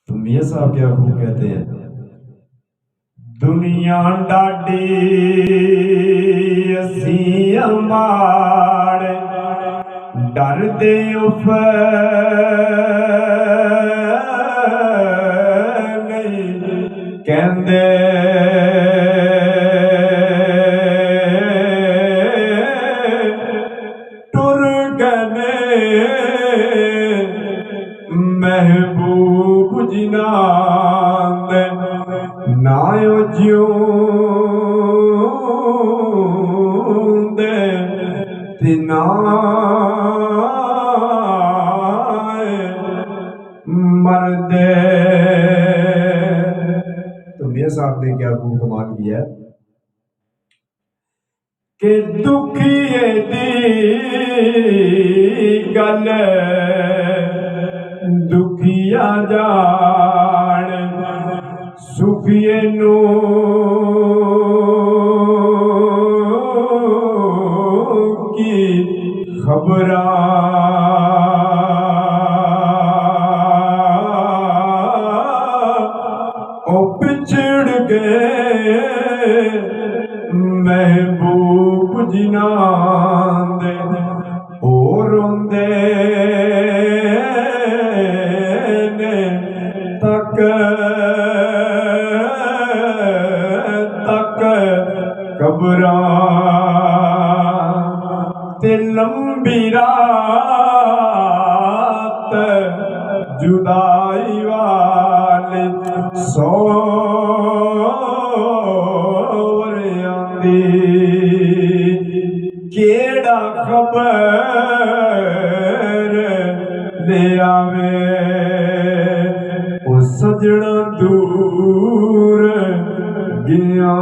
तो मियाँ साहब क्या खूब कहते हैं, दुनिया डाडी असी अमाड़ डर दे उफ नहीं कहंदे टुर गने महबूब जिनांद नायो ज्यूंदे तिना मरदे। तो मियाँ साहब ने क्या खूब कमाल किया कि दुखिए दी गल दुखिया जान सुखिए नू की खबरा ओ पिछड़ गए महबूब जिनांद ओ रोंदे ने तक तक कबरा ते लंबी रात जुदाई वाले सोवर आंदी केड़ा खबर ले आवे ओ सजना दूर गया।